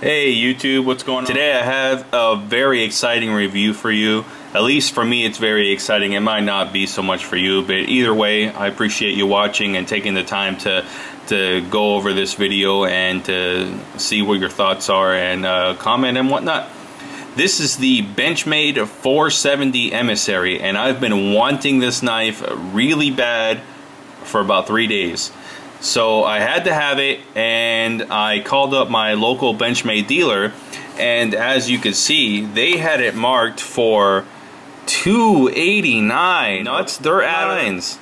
Hey YouTube, what's going on? Today I have a very exciting review for you. At least for me it's very exciting. It might not be so much for you, but either way I appreciate you watching and taking the time to go over this video and to see what your thoughts are and comment and whatnot. This is the Benchmade 470 Emissary, and I've been wanting this knife really bad for about 3 days. So I had to have it, and I called up my local Benchmade dealer, and as you can see, they had it marked for $289. Nuts, they're add-ons.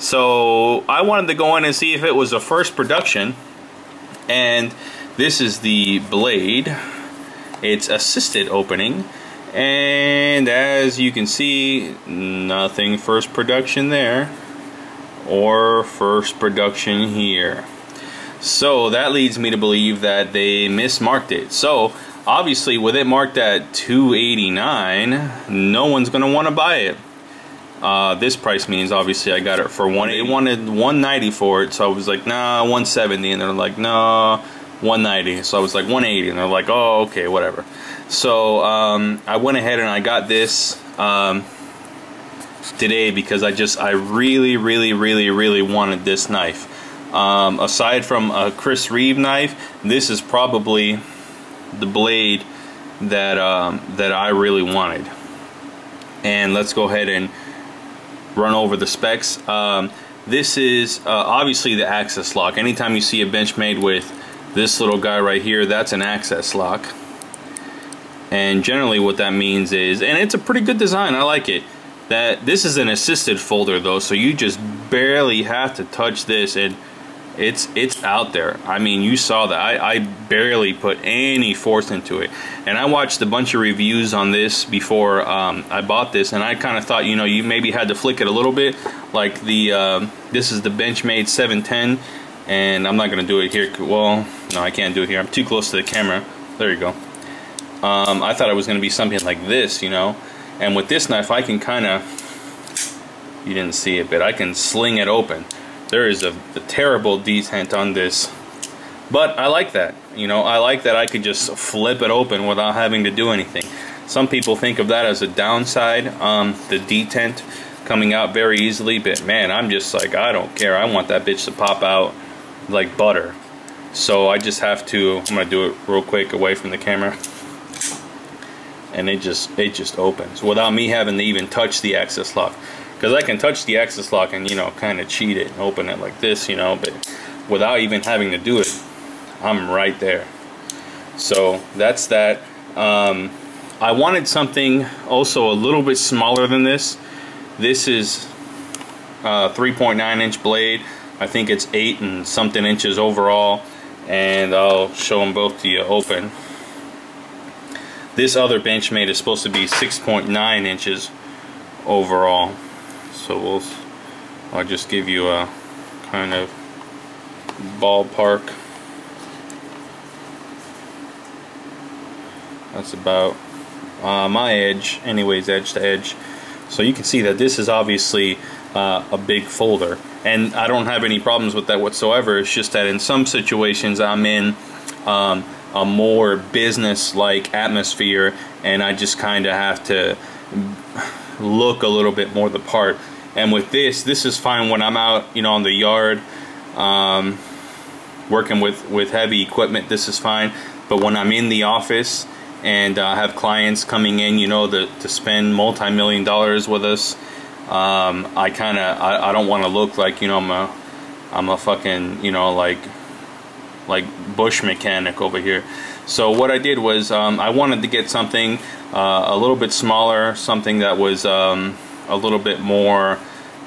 So I wanted to go in and see if it was a first production, and this is the blade. It's assisted opening, and as you can see, nothing first production there or first production here. So that leads me to believe that they mismarked it. So obviously with it marked at $289, no one's gonna want to buy it. This price means obviously I got it for they wanted $190 for it, so I was like, nah, $170, and they're like, no, $190. So I was like, $180, and they're like, oh, okay, whatever. So I went ahead and I got this today because I really wanted this knife. Aside from a Chris Reeve knife, this is probably the blade that I really wanted. And let's go ahead and run over the specs. This is obviously the access lock. Anytime you see a Benchmade with this little guy right here, that's an access lock. And generally what that means is, and it's a pretty good design, I like it, that this is an assisted folder though, so you just barely have to touch this and it's out there. I mean, you saw that I barely put any force into it, and I watched a bunch of reviews on this before I bought this, and I kind of thought, you know, you maybe had to flick it a little bit, like the this is the Benchmade 710, and I'm not gonna do it here. Well, no, I can't do it here, I'm too close to the camera. There you go. I thought it was gonna be something like this, you know. And with this knife, I can kind of, you didn't see it, but I can sling it open. There is a terrible detent on this, but I like that. You know, I like that I could just flip it open without having to do anything. Some people think of that as a downside, the detent coming out very easily, but man, I'm just like, I don't care. I want that bitch to pop out like butter. So I just have to, I'm gonna do it real quick away from the camera. And it just opens without me having to even touch the access lock, because I can touch the access lock and, you know, kind of cheat it and open it like this, you know, but without even having to do it, I'm right there. So that's that. I wanted something also a little bit smaller than this. This is 3.9 inch blade. I think it's 8 and something inches overall, and I'll show them both to you open. This other Benchmade is supposed to be 6.9 inches overall. So I'll just give you a kind of ballpark. That's about my edge, anyways, edge to edge. So you can see that this is obviously a big folder, and I don't have any problems with that whatsoever. It's just that in some situations I'm in a more business-like atmosphere, and I just kind of have to look a little bit more the part. And with this is fine when I'm out, you know, on the yard, working with heavy equipment. This is fine. But when I'm in the office and I have clients coming in, you know, to spend multi-million dollars with us, I don't want to look like, you know, I'm a fucking, you know, like bush mechanic over here. So what I did was I wanted to get something a little bit smaller, something that was a little bit more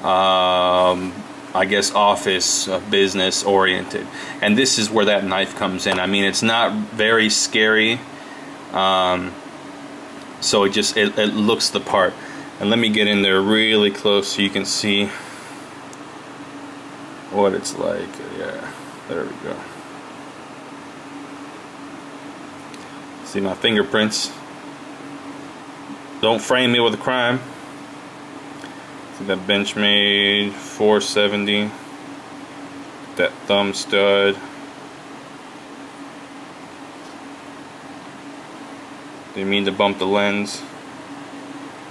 I guess office business oriented, and this is where that knife comes in. I mean, it's not very scary, so it looks the part. And let me get in there really close so you can see what it's like. Yeah, there we go. See my fingerprints. Don't frame me with a crime. See that Benchmade 470. That thumb stud. Didn't mean to bump the lens.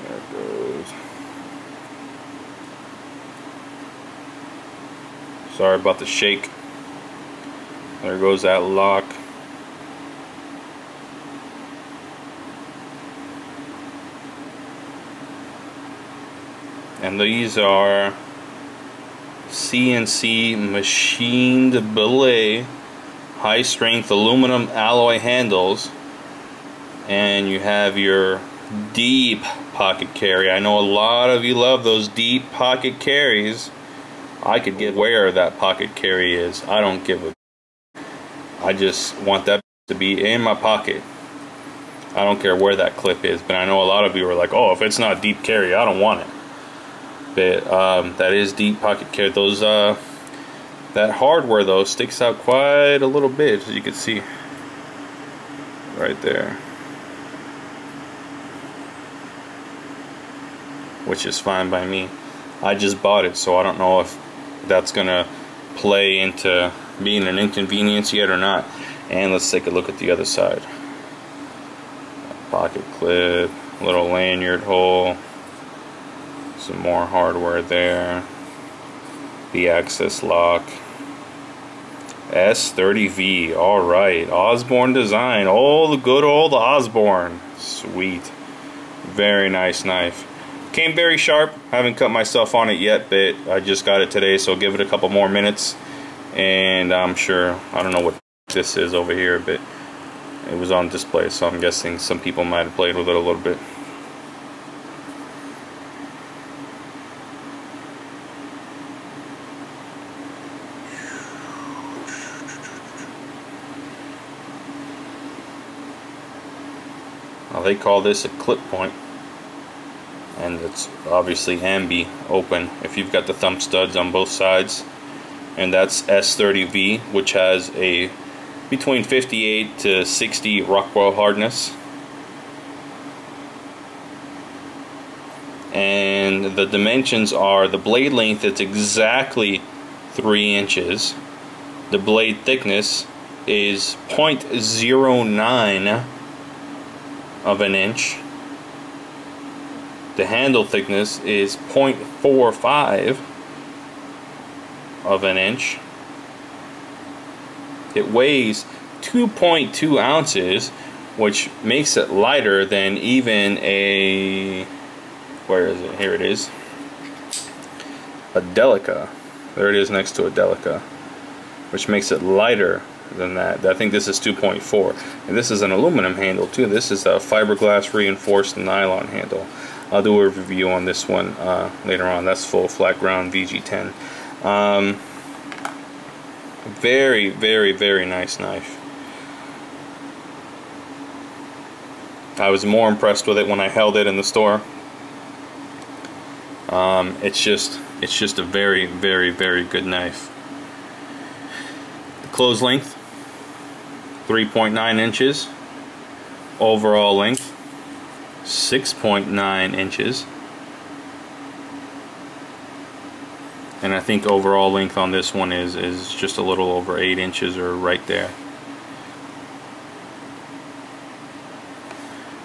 There it goes. Sorry about the shake. There goes that lock. And these are CNC machined belay high strength aluminum alloy handles. And you have your deep pocket carry. I know a lot of you love those deep pocket carries. I could get where that pocket carry is. I don't give a. I just want that to be in my pocket. I don't care where that clip is. But I know a lot of you are like, oh, if it's not deep carry, I don't want it. But that is deep pocket carry. Those that hardware though sticks out quite a little bit, as you can see right there. Which is fine by me. I just bought it, so I don't know if that's gonna play into being an inconvenience yet or not. And let's take a look at the other side. Pocket clip, little lanyard hole, some more hardware there, the access lock, S30V. Alright, Osborne design, oh, the good old Osborne. Sweet, very nice knife. Came very sharp. Haven't cut myself on it yet, but I just got it today, so give it a couple more minutes and I'm sure, I don't know what this is over here, but it was on display, so I'm guessing some people might have played with it a little bit. Now they call this a clip point, and it's obviously ambi open if you've got the thumb studs on both sides. And that's S30V, which has a between 58 to 60 Rockwell hardness. And the dimensions are, the blade length, it's exactly 3 inches. The blade thickness is 0.09 of an inch. The handle thickness is 0.45 of an inch. It weighs 2.2 ounces, which makes it lighter than even a, where is it? Here it is. A Delica. There it is next to a Delica, which makes it lighter than that. I think this is 2.4, and this is an aluminum handle too. This is a fiberglass reinforced nylon handle. I'll do a review on this one later on. That's full flat ground VG10. Very, very, very nice knife. I was more impressed with it when I held it in the store. It's just a very, very, very good knife. The close length, 3.9 inches. Overall length, 6.9 inches. And I think overall length on this one is just a little over 8 inches, or right there.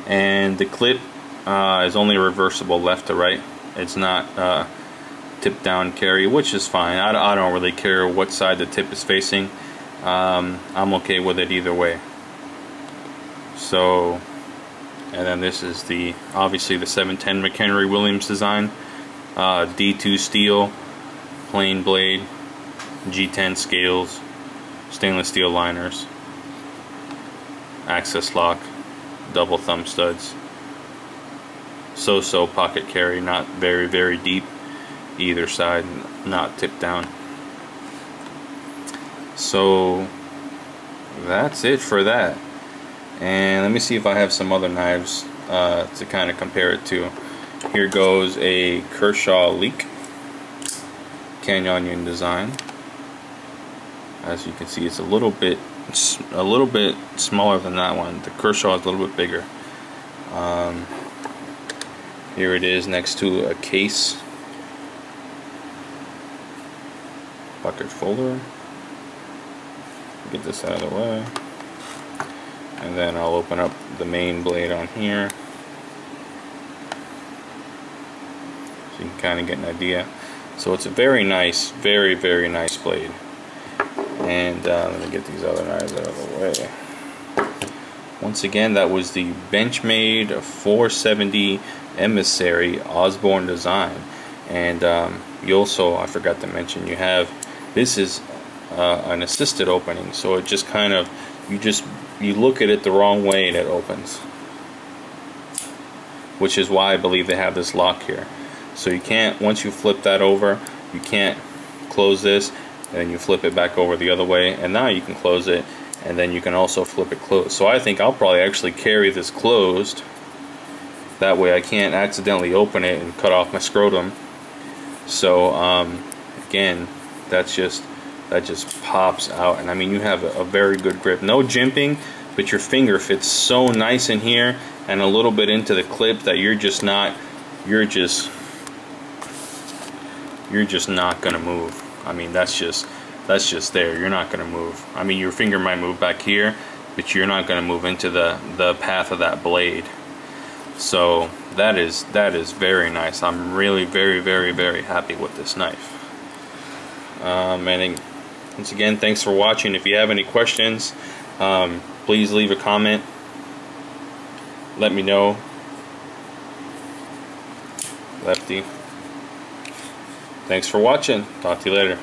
And the clip is only reversible left to right. It's not tip down carry, which is fine. I don't really care what side the tip is facing. I'm okay with it either way. So, and then this is the, obviously the 710 McHenry Williams design, D2 steel, plain blade, G10 scales, stainless steel liners, access lock, double thumb studs, so-so pocket carry, not very, very deep either side, not tipped down. So that's it for that. And let me see if I have some other knives to kind of compare it to. Here goes a Kershaw Leak Canyon design. As you can see, it's a little bit smaller than that one. The Kershaw is a little bit bigger. Here it is next to a case. Bucket folder. Get this out of the way. And then I'll open up the main blade on here, so you can kind of get an idea. So it's a very nice, very, very nice blade. And let me get these other knives out of the way. Once again, that was the Benchmade 470 Emissary Osborne design. And you also, I forgot to mention, you have, this is an assisted opening, so it just kind of, you look at it the wrong way and it opens, which is why I believe they have this lock here. So you can't, once you flip that over, you can't close this, and then you flip it back over the other way, and now you can close it, and then you can also flip it closed. So I think I'll probably actually carry this closed, that way I can't accidentally open it and cut off my scrotum. So again, that just pops out, and I mean, you have a very good grip, no jimping, but your finger fits so nice in here and a little bit into the clip that you're just not gonna move. I mean, that's just there. You're not gonna move. I mean, your finger might move back here, but you're not gonna move into the path of that blade. So that is very nice. I'm really very, very, very happy with this knife. And once again, thanks for watching. If you have any questions, please leave a comment. Let me know. Lefty. Thanks for watching. Talk to you later.